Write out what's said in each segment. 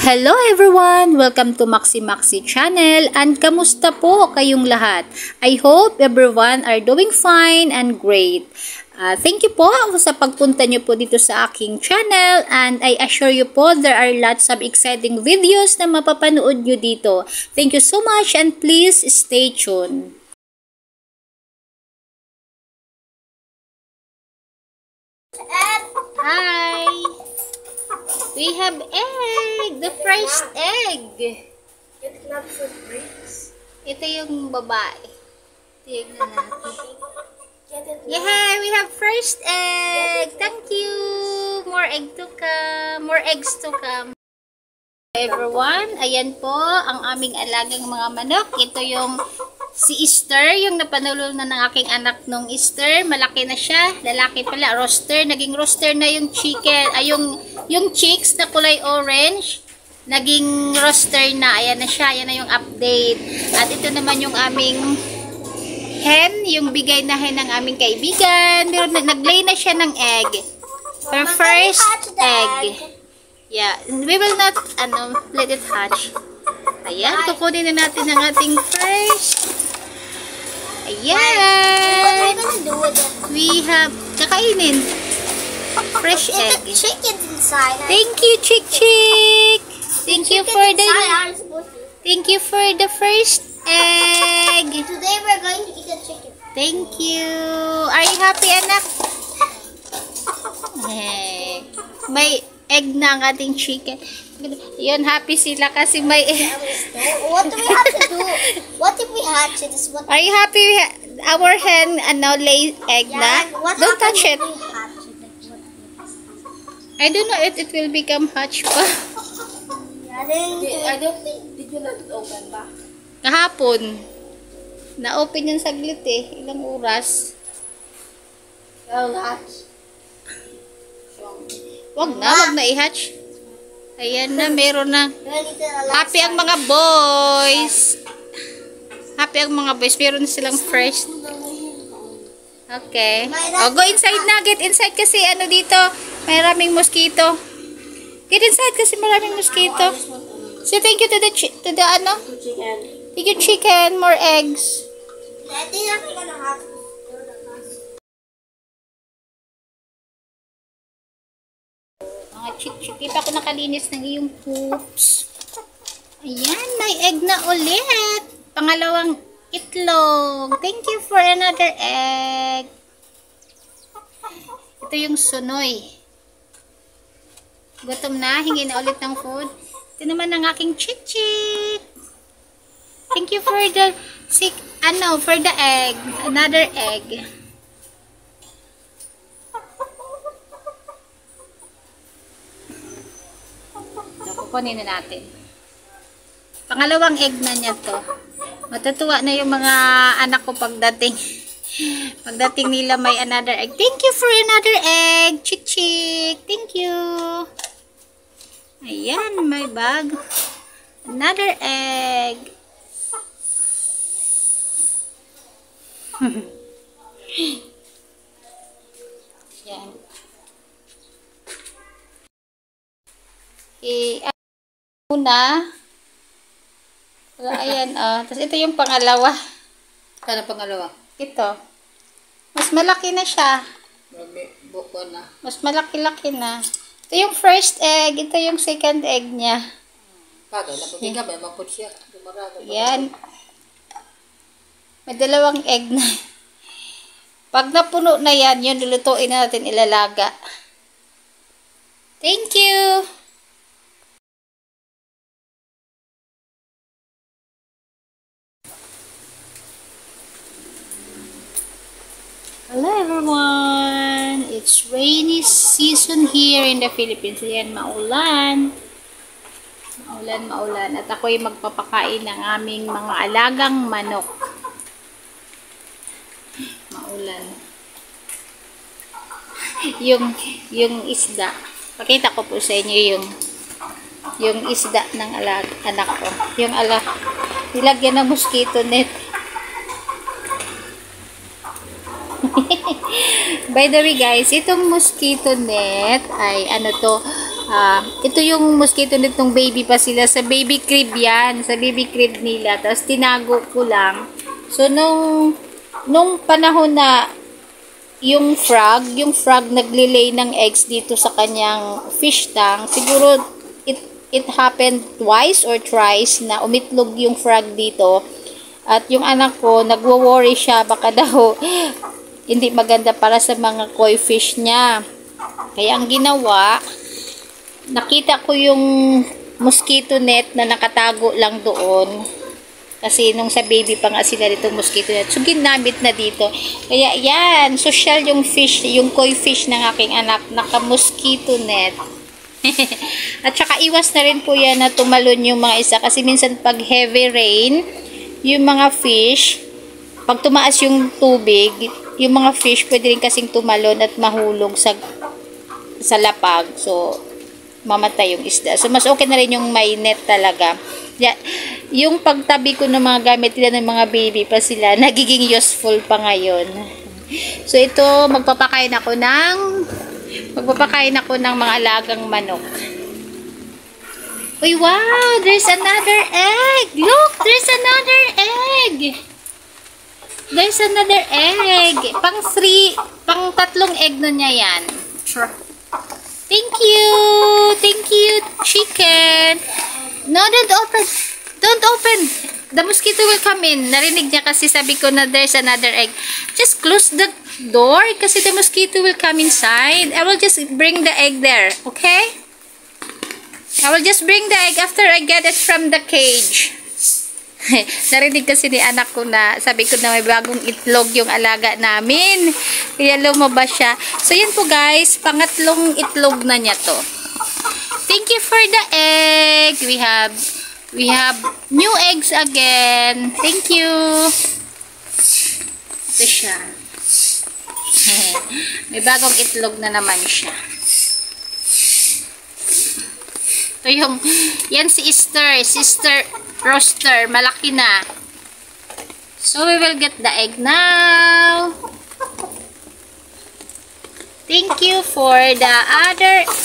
Hello everyone! Welcome to Maxi Maxi channel and kamusta po kayong lahat? I hope everyone are doing fine and great. Thank you po sa pagpunta nyo po dito sa aking channel and I assure you po there are lots of exciting videos na mapapanood nyo dito. Thank you so much and please stay tuned. Hi! We have egg! The first egg! It's not for breaks. Ito yung babae. Tignan natin. Yeah, we have first egg! Thank you! More egg to come. More eggs to come. Everyone, ayan po ang aming alagang mga manok. Ito yung si Easter, yung napanulol na ng aking anak nung Easter. Malaki na siya. Lalaki pala, roaster. Naging roaster na yung chicken. Ay, yung chicks na kulay orange. Naging roaster na. Ayan na siya. Ayan na yung update. At ito naman yung aming hen. Yung bigay na hen ng aming kaibigan. Pero naglay na siya ng egg. Her first egg. Yeah, we will not let it hatch. Ayan, kukunin na natin ang ating first. Ayan. What are you gonna do with it? We have kakainin. Fresh egg. The chicken's inside. Thank you, Chick Chick. Thank you for the first egg. Today we're going to eat a chicken. Thank you. Are you happy, anak? Hey. May egg na ang ating chicken. Yun, happy sila kasi may egg. What do we have to do? What if we hatch it? Are you happy our hen lay egg na? Don't touch it. I don't know if it will become hatch pa. I don't think. Did you let it open ba? Kahapon. Na-open yun saglit eh. Ilang oras. Hatch. Wag na i-hatch. Ayan na, meron na. Happy ang mga boys. Happy ang mga boys. Meron na silang first. Okay. Oh, go inside na. Get inside kasi dito. Maraming mosquito. Get inside kasi maraming mosquito. Say thank you to the chicken. Thank you chicken. More eggs. I think I'm gonna have to. Mga chick-chick. Di pa ako nakalinis ng iyong poops. Ayan, may egg na ulit. Pangalawang itlog. Thank you for another egg. Ito yung sunoy. Gutom na. Hingi na ulit ng food. Ito naman ang aking chick-chick. Thank you for the for the egg. Another egg. Kukunin na natin. Pangalawang egg na niya to. Matutuwa na yung mga anak ko pagdating. Pagdating nila may another egg. Thank you for another egg. Chick chick. Thank you. Ayan, may bag. Another egg. Yan. Una. Ayan, tapos ito yung pangalawa. Ano pangalawa? Ito. Mas malaki na siya. Buko na. Mas malaki-laki na. Ito yung first egg. Ito yung second egg niya. Pagay, napabiga ba? Mapot siya. Yan. May dalawang egg na. Pag napuno na yan, yun, lulutuin na natin ilalaga. Thank you! Hello everyone! It's rainy season here in the Philippines. Ayan, maulan. Maulan. At ako'y magpapakain ng aming mga alagang manok. Maulan. Yung isda. Pakita ko po sa inyo yung isda ng anak ko. Nilagyan ng mosquito net. By the way guys, itong mosquito net ay Ito yung mosquito nitong baby pa sila. Sa baby crib yan. Sa baby crib nila. Tapos tinago ko lang. So, nung panahon na yung frog naglilay ng eggs dito sa kanyang fish tank, siguro it happened twice or thrice na umitlog yung frog dito. At yung anak ko, nagwo-worry siya. Baka daw hindi maganda para sa mga koi fish niya. Kaya ang ginawa, nakita ko yung mosquito net na nakatago lang doon. Kasi nung sa baby pa nga sila dito mosquito net. So, ginamit na dito. Kaya yan, social yung fish, yung koi fish ng aking anak, naka-mosquito net. At saka iwas na rin po yan na tumalon yung mga isa. Kasi minsan pag heavy rain, yung mga fish, pag tumaas yung tubig, yung mga fish pwede rin kasing tumalon at mahulog sa lapag. So, mamatay yung isda. So, mas okay na rin yung may net talaga. Yung pagtabi ko ng mga gamit nila ng mga baby pa sila, nagiging useful pa ngayon. So, ito, magpapakain ako ng mga alagang manok. Uy, wow! There's another egg! Look! There's another egg! There's another egg! Pang tatlong egg na niya yan. Thank you! Thank you, chicken! No, don't open! Don't open! The mosquito will come in. Narinig niya kasi sabi ko na there's another egg. Just close the door kasi the mosquito will come inside. I will just bring the egg there. Okay? I will just bring the egg after I get it from the cage. Narinig kasi ni anak ko na sabi ko na may bagong itlog yung alaga namin. Kaya lumabas siya. So, yan po guys. Pangatlong itlog na niya to. Thank you for the egg. We have new eggs again. Thank you. Ito siya. May bagong itlog na naman siya. Ito yung, yan si Sister Roaster. Malaki na. So, we will get the egg now. Thank you for the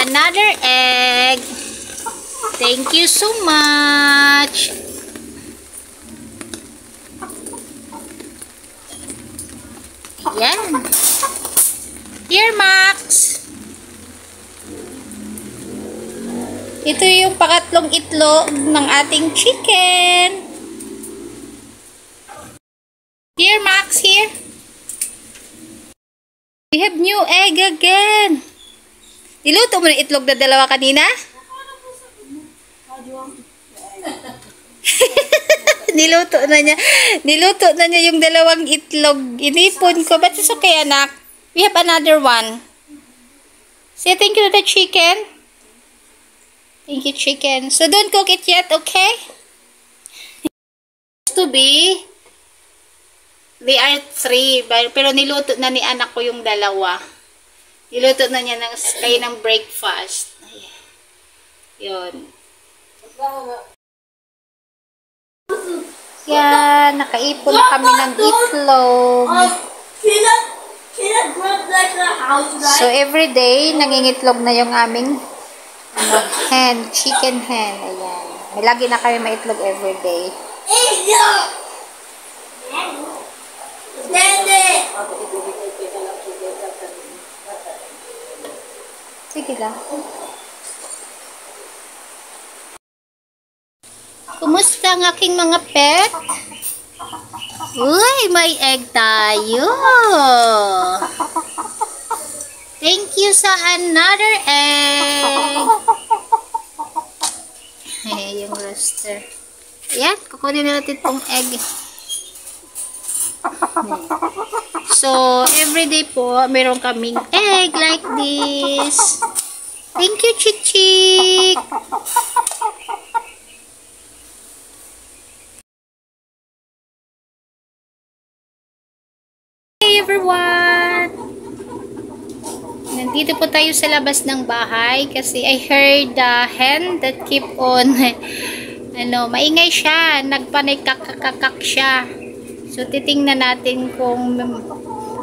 another egg. Thank you so much. Yan. Here, Max. Ito yung pangatlong itlog ng ating chicken. Here, Max, here. We have new egg again. Niluto mo na itlog na dalawa kanina? Niluto na niya yung dalawang itlog. Inipon ko. But it's okay, anak. We have another one. Say thank you to the chicken. Thank you, chicken. So, don't cook it yet, okay? To be, they are 3. Pero niluto na ni anak ko yung dalawa. Niluto na niya kayo ng breakfast. Ayan. Yun. Yan. Nakaipon kami ng itlog. So, everyday, nangingitlog na yung aming chicken hen. Ayan. May lagi na kami maitlog everyday. Sige lang. Kumusta ang aking mga pet? Uy, may egg tayo. Thank you sa another egg. Yung rooster. Ayan, kukunin natin itong egg. So, everyday po, meron kaming egg like this. Thank you, Chick Chick. Hey everyone! Nandito po tayo sa labas ng bahay kasi I heard the hen that keep on maingay siya, nagpanay kakakakak siya. So titingnan natin kung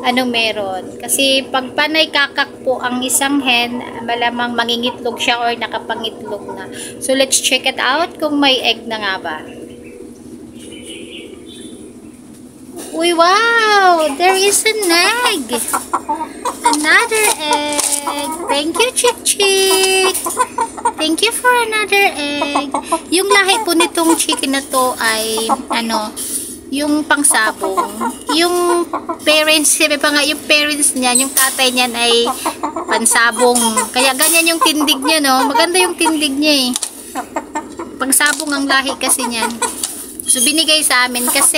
ano meron. Kasi pag panay kakak po ang isang hen, malamang mangingitlog siya or nakapangitlog na. So let's check it out kung may egg na nga ba. Uy, wow! There is an egg! Another egg! Thank you, Chick Chick! Thank you for another egg. Yung lahi po nitong chicken na to ay, yung pangsabong. Yung parents, sabi pa nga, yung parents niya, yung tatay niyan ay pansabong. Kaya ganyan yung tindig niya, no? Maganda yung tindig niya, eh. Pangsabong ang lahi kasi niyan. So, binigay sa amin kasi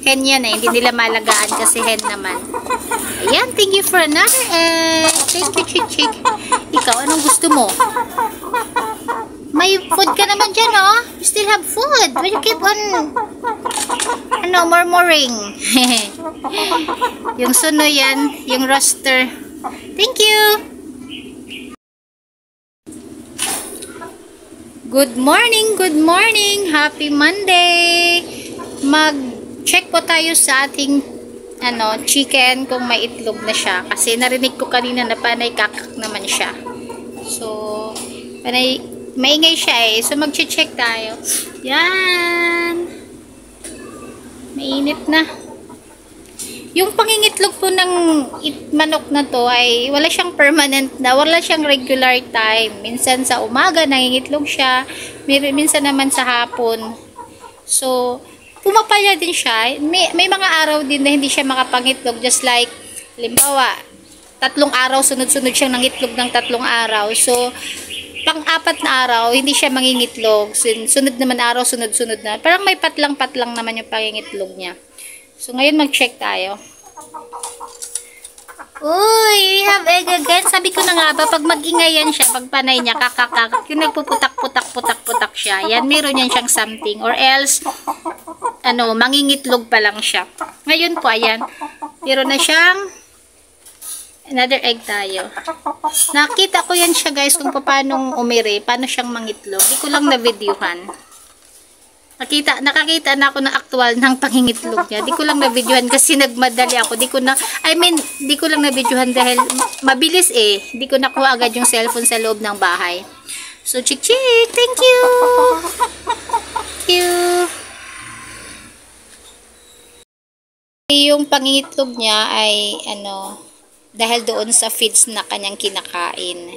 hen yan, eh. Hindi nila malagaan kasi hen naman. Ayan, thank you for another egg. Thank you, Chick Chick. Ikaw, anong gusto mo? May food ka naman dyan, oh. You still have food. Why you keep on, murmuring? Yung suno yan, yung roster. Thank you. Good morning, good morning. Happy Monday. Mag-check po tayo sa ating chicken kung may itlog na siya. Kasi narinig ko kanina na panay kakak naman siya. So, maingay siya, eh. So, mag-check tayo. Yan. Mainit na. Yung pangingitlog po ng manok na to ay wala siyang permanent na, wala siyang regular time. Minsan sa umaga nangingitlog siya, minsan naman sa hapon. So, pumapalya din siya. May mga araw din na hindi siya makapangitlog, just like, halimbawa, 3 araw sunod-sunod siyang nangitlog ng 3 araw. So, pang-4 na araw, hindi siya mangingitlog. Sunod naman araw, sunod-sunod na. Parang may patlang-patlang naman yung pangingitlog niya. So, ngayon mag-check tayo. Uy, we have egg again. Sabi ko na nga ba, pag mag-ingayan siya, pag panay niya, kakakak, yung nagpuputak-putak-putak-putak siya, yan, meron yan siyang something. Or else, mangingitlog pa lang siya. Ngayon po, ayan, meron na siyang another egg tayo. Nakita ko yan siya, guys, kung paano umiri, paano siyang mangitlog. Di ko lang na-videohan. Nakakita na ako ng aktual ng pangingitlog niya. Di ko lang na-videohan kasi nagmadali ako. Di ko lang na-videohan dahil mabilis, eh. Di ko nakuha agad yung cellphone sa loob ng bahay. So, Chick Chick, thank you! Thank you! Yung pangingitlog niya ay, dahil doon sa feeds na kanyang kinakain.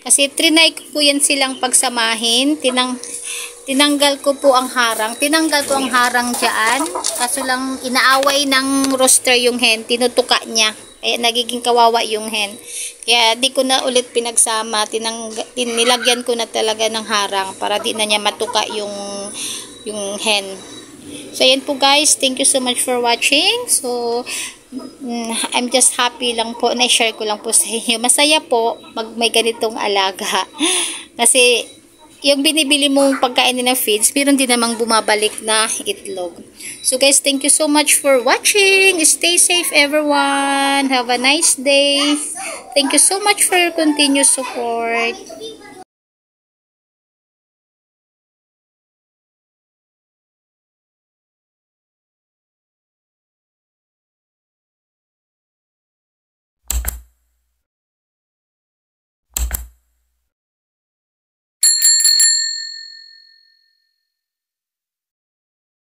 Kasi trinay ko po yan silang pagsamahin. Tinanggal ko po ang harang. Tinanggal ko ang harang dyan. Kaso lang inaaway ng rooster yung hen. Tinutuka niya. Kaya nagiging kawawa yung hen. Kaya di ko na ulit pinagsama. Nilagyan ko na talaga ng harang para di na niya matuka yung hen. So ayan po guys. Thank you so much for watching. So I'm just happy lang po, na-share ko lang po sa inyo. Masaya po may ganitong alaga. Kasi yung binibili mong pagkain ng feeds, meron din namang bumabalik na itlog. So guys, thank you so much for watching. Stay safe everyone. Have a nice day. Thank you so much for your continued support.